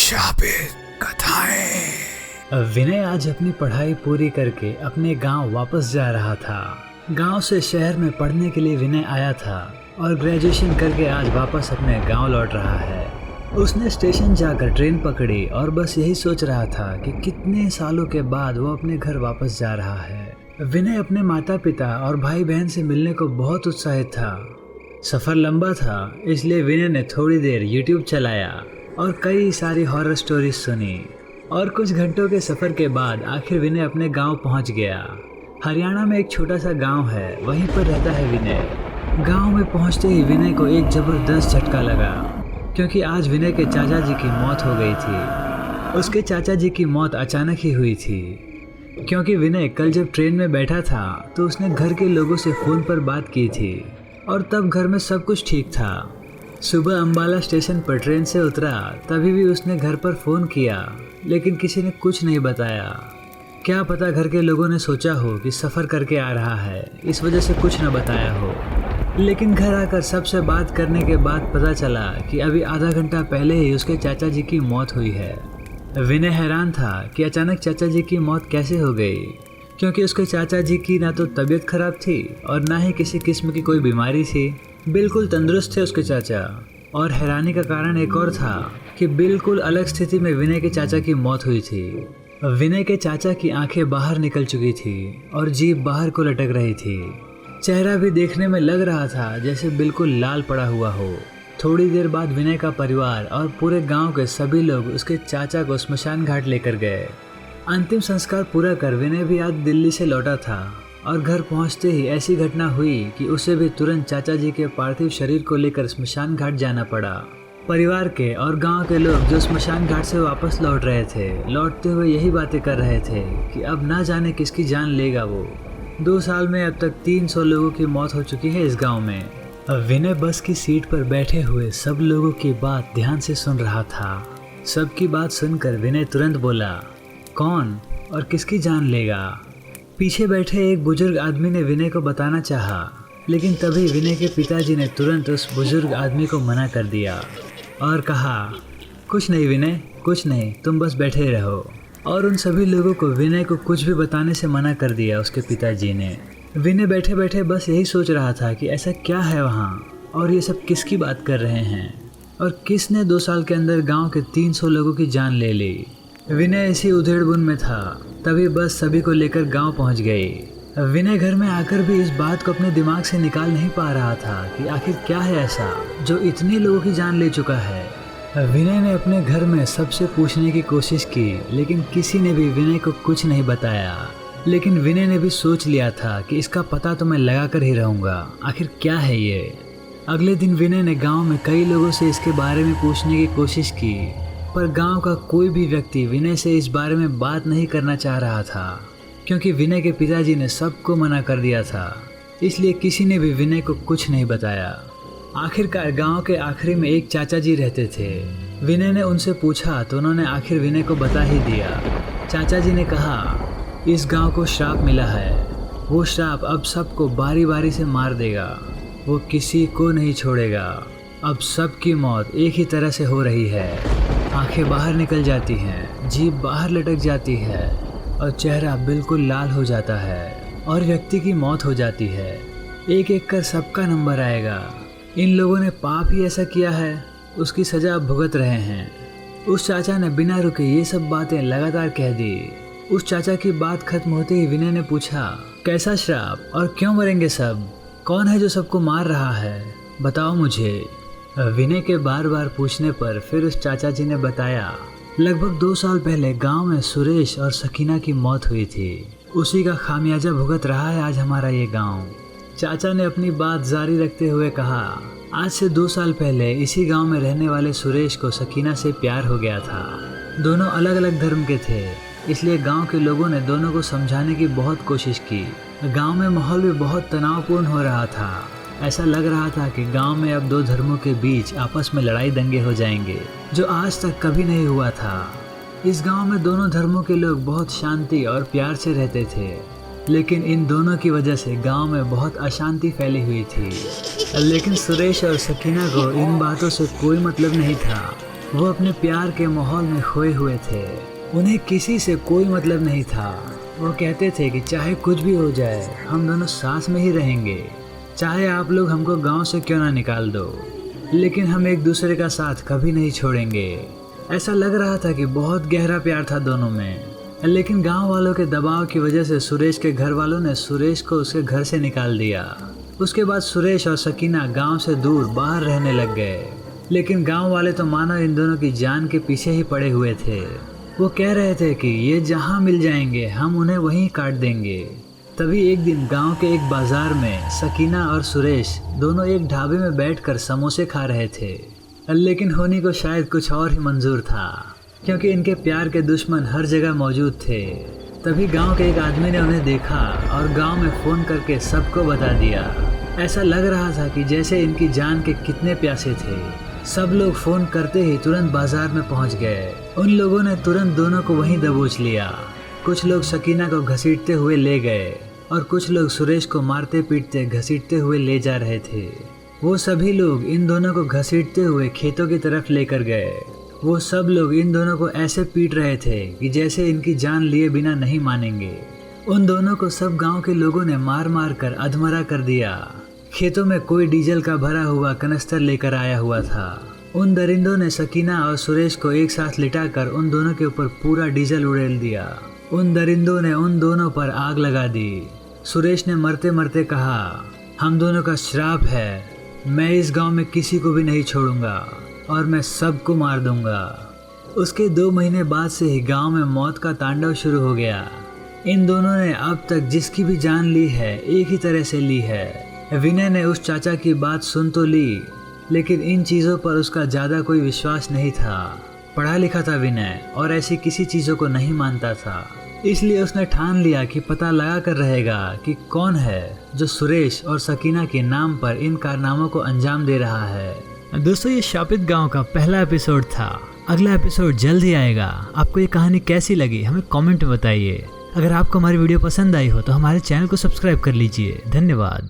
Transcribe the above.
शापित कथाएं। विनय आज अपनी पढ़ाई पूरी करके अपने गांव वापस जा रहा था। गांव से शहर में पढ़ने के लिए विनय आया था और ग्रेजुएशन करके आज वापस अपने गांव लौट रहा है। उसने स्टेशन जाकर ट्रेन पकड़ी और बस यही सोच रहा था कि कितने सालों के बाद वो अपने घर वापस जा रहा है। विनय अपने माता पिता और भाई बहन से मिलने को बहुत उत्साहित था। सफ़र लंबा था, इसलिए विनय ने थोड़ी देर YouTube चलाया और कई सारी हॉरर स्टोरीज सुनी। और कुछ घंटों के सफ़र के बाद आखिर विनय अपने गांव पहुंच गया। हरियाणा में एक छोटा सा गांव है, वहीं पर रहता है विनय। गांव में पहुंचते ही विनय को एक ज़बरदस्त झटका लगा, क्योंकि आज विनय के चाचा जी की मौत हो गई थी। उसके चाचा जी की मौत अचानक ही हुई थी, क्योंकि विनय कल जब ट्रेन में बैठा था तो उसने घर के लोगों से फ़ोन पर बात की थी और तब घर में सब कुछ ठीक था। सुबह अम्बाला स्टेशन पर ट्रेन से उतरा, तभी भी उसने घर पर फ़ोन किया, लेकिन किसी ने कुछ नहीं बताया। क्या पता घर के लोगों ने सोचा हो कि सफ़र करके आ रहा है, इस वजह से कुछ न बताया हो। लेकिन घर आकर सबसे बात करने के बाद पता चला कि अभी आधा घंटा पहले ही उसके चाचा जी की मौत हुई है। विनय हैरान था कि अचानक चाचा जी की मौत कैसे हो गई, क्योंकि उसके चाचा जी की ना तो तबीयत खराब थी और ना ही किसी किस्म की कोई बीमारी थी। बिल्कुल तंदुरुस्त थे उसके चाचा। और हैरानी का कारण एक और था कि बिल्कुल अलग स्थिति में विनय के चाचा की मौत हुई थी। विनय के चाचा की आंखें बाहर निकल चुकी थी और जीभ बाहर को लटक रही थी। चेहरा भी देखने में लग रहा था जैसे बिल्कुल लाल पड़ा हुआ हो। थोड़ी देर बाद विनय का परिवार और पूरे गांव के सभी लोग उसके चाचा को स्मशान घाट लेकर गए। अंतिम संस्कार पूरा कर विनय भी आज दिल्ली से लौटा था और घर पहुंचते ही ऐसी घटना हुई कि उसे भी तुरंत चाचा जी के पार्थिव शरीर को लेकर स्मशान घाट जाना पड़ा। परिवार के और गांव के लोग जो स्मशान घाट से वापस लौट रहे थे, लौटते हुए यही बातें कर रहे थे कि अब ना जाने किसकी जान लेगा वो। 2 साल में अब तक 300 लोगों की मौत हो चुकी है इस गाँव में। अब विनय बस की सीट पर बैठे हुए सब लोगों की बात ध्यान से सुन रहा था। सबकी बात सुनकर विनय तुरंत बोला, कौन और किसकी जान लेगा? पीछे बैठे एक बुजुर्ग आदमी ने विनय को बताना चाहा, लेकिन तभी विनय के पिताजी ने तुरंत उस बुजुर्ग आदमी को मना कर दिया और कहा, कुछ नहीं विनय, कुछ नहीं, तुम बस बैठे रहो। और उन सभी लोगों को विनय को कुछ भी बताने से मना कर दिया उसके पिताजी ने। विनय बैठे बैठे बस यही सोच रहा था कि ऐसा क्या है वहाँ और ये सब किसकी बात कर रहे हैं और किसने 2 साल के अंदर गाँव के 300 लोगों की जान ले ली। विनय इसी उधेड़बुन में था, तभी बस सभी को लेकर गांव पहुंच गई। विनय घर में आकर भी इस बात को अपने दिमाग से निकाल नहीं पा रहा था कि आखिर क्या है ऐसा जो इतने लोगों की जान ले चुका है। विनय ने अपने घर में सबसे पूछने की कोशिश की, लेकिन किसी ने भी विनय को कुछ नहीं बताया। लेकिन विनय ने भी सोच लिया था कि इसका पता तो मैं लगा कर ही रहूँगा, आखिर क्या है ये। अगले दिन विनय ने गाँव में कई लोगों से इसके बारे में पूछने की कोशिश की, पर गांव का कोई भी व्यक्ति विनय से इस बारे में बात नहीं करना चाह रहा था, क्योंकि विनय के पिताजी ने सबको मना कर दिया था। इसलिए किसी ने भी विनय को कुछ नहीं बताया। आखिरकार गांव के आखिरी में एक चाचा जी रहते थे। विनय ने उनसे पूछा तो उन्होंने आखिर विनय को बता ही दिया। चाचा जी ने कहा, इस गांव को श्राप मिला है, वो श्राप अब सबको बारी बारी से मार देगा, वो किसी को नहीं छोड़ेगा। अब सबकी मौत एक ही तरह से हो रही है, आंखें बाहर निकल जाती हैं, जीभ बाहर लटक जाती है और चेहरा बिल्कुल लाल हो जाता है और व्यक्ति की मौत हो जाती है। एक एक कर सबका नंबर आएगा। इन लोगों ने पाप ही ऐसा किया है, उसकी सज़ा अब भुगत रहे हैं। उस चाचा ने बिना रुके ये सब बातें लगातार कह दी। उस चाचा की बात खत्म होते ही विनय ने पूछा, कैसा श्राप और क्यों मरेंगे सब? कौन है जो सबको मार रहा है, बताओ मुझे। विनय के बार बार पूछने पर फिर उस चाचा जी ने बताया, लगभग 2 साल पहले गांव में सुरेश और सकीना की मौत हुई थी, उसी का खामियाजा भुगत रहा है आज हमारा ये गांव। चाचा ने अपनी बात जारी रखते हुए कहा, आज से 2 साल पहले इसी गांव में रहने वाले सुरेश को सकीना से प्यार हो गया था। दोनों अलग अलग धर्म के थे, इसलिए गांव के लोगों ने दोनों को समझाने की बहुत कोशिश की। गांव में माहौल भी बहुत तनावपूर्ण हो रहा था। ऐसा लग रहा था कि गांव में अब 2 धर्मों के बीच आपस में लड़ाई दंगे हो जाएंगे, जो आज तक कभी नहीं हुआ था। इस गांव में दोनों धर्मों के लोग बहुत शांति और प्यार से रहते थे, लेकिन इन दोनों की वजह से गांव में बहुत अशांति फैली हुई थी। लेकिन सुरेश और सकीना को इन बातों से कोई मतलब नहीं था। वो अपने प्यार के माहौल में खोए हुए थे। उन्हें किसी से कोई मतलब नहीं था। वो कहते थे कि चाहे कुछ भी हो जाए हम दोनों साथ में ही रहेंगे, चाहे आप लोग हमको गांव से क्यों ना निकाल दो, लेकिन हम एक दूसरे का साथ कभी नहीं छोड़ेंगे। ऐसा लग रहा था कि बहुत गहरा प्यार था दोनों में, लेकिन गांव वालों के दबाव की वजह से सुरेश के घर वालों ने सुरेश को उसके घर से निकाल दिया। उसके बाद सुरेश और सकीना गांव से दूर बाहर रहने लग गए, लेकिन गांव वाले तो मानो इन दोनों की जान के पीछे ही पड़े हुए थे। वो कह रहे थे कि ये जहां मिल जाएंगे हम उन्हें वहीं काट देंगे। तभी एक दिन गांव के एक बाजार में सकीना और सुरेश दोनों एक ढाबे में बैठकर समोसे खा रहे थे, लेकिन होनी को शायद कुछ और ही मंजूर था, क्योंकि इनके प्यार के दुश्मन हर जगह मौजूद थे। तभी गांव के एक आदमी ने उन्हें देखा और गांव में फ़ोन करके सबको बता दिया। ऐसा लग रहा था कि जैसे इनकी जान के कितने प्यासे थे। सब लोग फ़ोन करते ही तुरंत बाजार में पहुंच गए। उन लोगों ने तुरंत दोनों को वहीं दबोच लिया। कुछ लोग सकीना को घसीटते हुए ले गए और कुछ लोग सुरेश को मारते पीटते घसीटते हुए ले जा रहे थे। वो सभी लोग इन दोनों को घसीटते हुए खेतों की तरफ लेकर गए। वो सब लोग इन दोनों को ऐसे पीट रहे थे कि जैसे इनकी जान लिए बिना नहीं मानेंगे। उन दोनों को सब गांव के लोगों ने मार मार कर अधमरा कर दिया। खेतों में कोई डीजल का भरा हुआ कनस्तर लेकर आया हुआ था। उन दरिंदों ने सकीना और सुरेश को एक साथ लिटाकर उन दोनों के ऊपर पूरा डीजल उड़ेल दिया। उन दरिंदों ने उन दोनों पर आग लगा दी। सुरेश ने मरते मरते कहा, हम दोनों का श्राप है, मैं इस गांव में किसी को भी नहीं छोड़ूंगा और मैं सबको मार दूंगा। उसके 2 महीने बाद से ही गांव में मौत का तांडव शुरू हो गया। इन दोनों ने अब तक जिसकी भी जान ली है एक ही तरह से ली है। विनय ने उस चाचा की बात सुन तो ली, लेकिन इन चीज़ों पर उसका ज़्यादा कोई विश्वास नहीं था। पढ़ा लिखा था विनय और ऐसी किसी चीज़ों को नहीं मानता था, इसलिए उसने ठान लिया कि पता लगा कर रहेगा कि कौन है जो सुरेश और सकीना के नाम पर इन कारनामों को अंजाम दे रहा है। दोस्तों, ये शापित गांव का पहला एपिसोड था। अगला एपिसोड जल्द ही आएगा। आपको ये कहानी कैसी लगी हमें कमेंट में बताइए। अगर आपको हमारी वीडियो पसंद आई हो तो हमारे चैनल को सब्सक्राइब कर लीजिए। धन्यवाद।